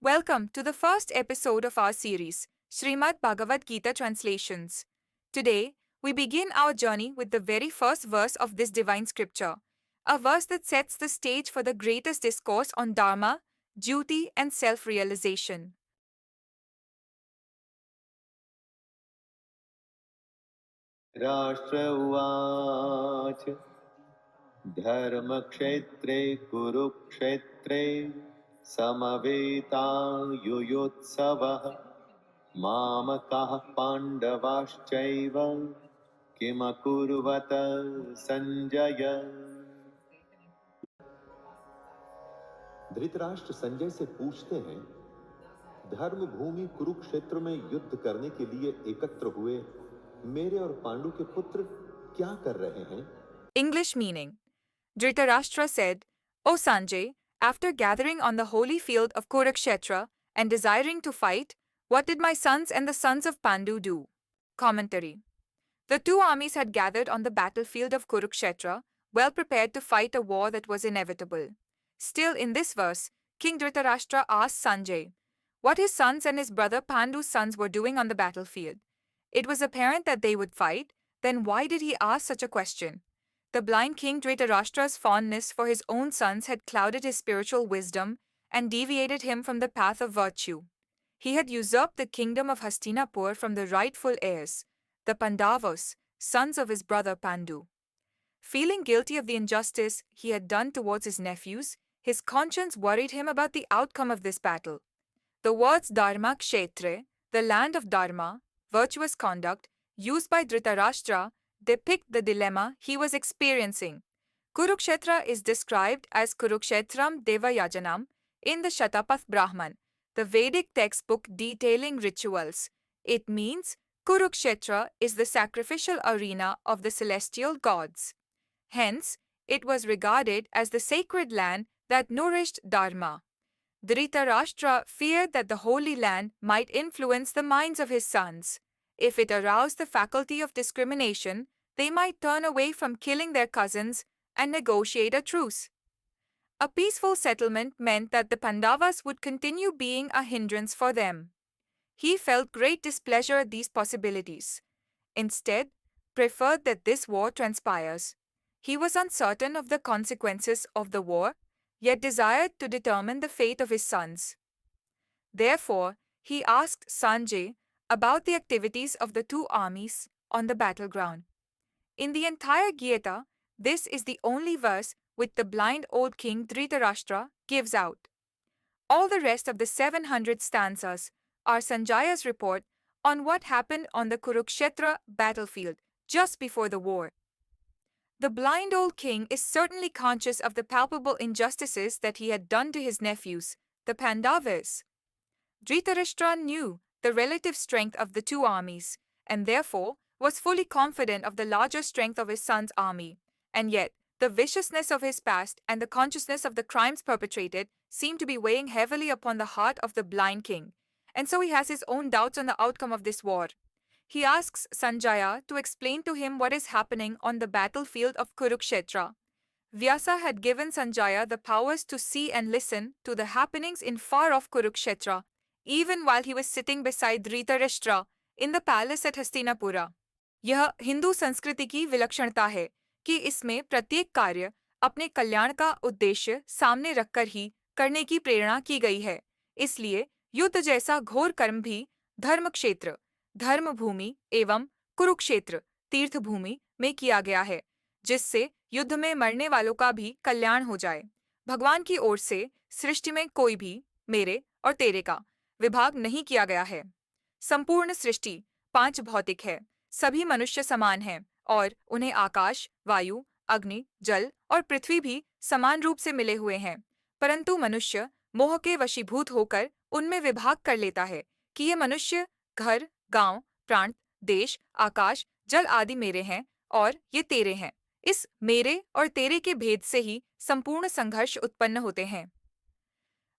Welcome to the first episode of our series, Srimad Bhagavad Gita Translations. Today, we begin our journey with the very first verse of this divine scripture, a verse that sets the stage for the greatest discourse on Dharma, duty, and self realization. राष्ट्र उवाच धर्मक्षेत्रे कुरुक्षेत्रे समवेतायुयुत्सवः मामकाः पाण्डवाश्चैव किमकुर्वत संजय। धृतराष्ट्र संजय से पूछते हैं, धर्म भूमि कुरुक्षेत्र में युद्ध करने के लिए एकत्र हुए मेरे और पांडु के पुत्र क्या कर रहे हैं? English meaning: Dhritarashtra said, O Sanjay, after gathering on the holy field of Kurukshetra and desiring to fight, what did my sons and the sons of Pandu do? Commentary: The two armies had gathered on the battlefield of Kurukshetra, well prepared to fight a war that was inevitable. Still, in this verse, King Dhritarashtra asked Sanjay what his sons and his brother Pandu's sons were doing on the battlefield. It was apparent that they would fight, then why did he ask such a question? The blind King Dhritarashtra's fondness for his own sons had clouded his spiritual wisdom and deviated him from the path of virtue. He had usurped the kingdom of Hastinapur from the rightful heirs, the Pandavas, sons of his brother Pandu. Feeling guilty of the injustice he had done towards his nephews, his conscience worried him about the outcome of this battle. The words Dharma Kshetre, the land of Dharma, virtuous conduct, used by Dhritarashtra, depict the dilemma he was experiencing. Kurukshetra is described as Kurukshetram Devayajanam in the Shatapath Brahman, the Vedic textbook detailing rituals. It means Kurukshetra is the sacrificial arena of the celestial gods. Hence, it was regarded as the sacred land that nourished Dharma. Dhritarashtra feared that the holy land might influence the minds of his sons. If it aroused the faculty of discrimination, they might turn away from killing their cousins and negotiate a truce. A peaceful settlement meant that the Pandavas would continue being a hindrance for them. He felt great displeasure at these possibilities. Instead, preferred that this war transpires. He was uncertain of the consequences of the war, yet desired to determine the fate of his sons. Therefore, he asked Sanjay about the activities of the two armies on the battleground. In the entire Gita, this is the only verse which the blind old king Dhritarashtra gives out. All the rest of the 700 stanzas are Sanjaya's report on what happened on the Kurukshetra battlefield just before the war. The blind old king is certainly conscious of the palpable injustices that he had done to his nephews, the Pandavas. Dhritarashtra knew the relative strength of the two armies, and therefore was fully confident of the larger strength of his son's army, and yet the viciousness of his past and the consciousness of the crimes perpetrated seemed to be weighing heavily upon the heart of the blind king, and so he has his own doubts on the outcome of this war. He asks Sanjaya to explain to him what is happening on the battlefield of Kurukshetra. Vyasa had given Sanjaya the powers to see and listen to the happenings in far-off Kurukshetra, even while he was sitting beside Dhritarashtra in the palace at Hastinapura. यह हिंदू संस्कृति की विलक्षणता है कि इसमें प्रत्येक कार्य अपने कल्याण का उद्देश्य सामने रखकर ही करने की प्रेरणा की गई है। इसलिए युद्ध जैसा घोर कर्म भी धर्म क्षेत्र, धर्म भूमि एवं कुरुक्षेत्र तीर्थ भूमि में किया गया है, जिससे युद्ध में मरने वालों का भी कल्याण हो जाए। भगवान की ओर से सृष्टि में कोई भी मेरे और तेरे का विभाग नहीं किया गया है। संपूर्ण सृष्टि 5 भौतिक है, सभी मनुष्य समान हैं और उन्हें आकाश, वायु, अग्नि, जल और पृथ्वी भी समान रूप से मिले हुए हैं, परंतु मनुष्य मोह के वशीभूत होकर उनमें विभाग कर लेता है कि ये मनुष्य घर, गांव, प्राण, देश, आकाश, जल आदि मेरे हैं और ये तेरे हैं। इस मेरे और तेरे के भेद से ही संपूर्ण संघर्ष उत्पन्न होते हैं।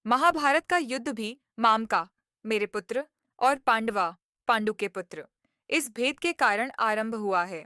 महाभारत का युद्ध भी मामका, मेरे पुत्र, और पांडवा, पांडु के पुत्र, इस भेद के कारण आरंभ हुआ है।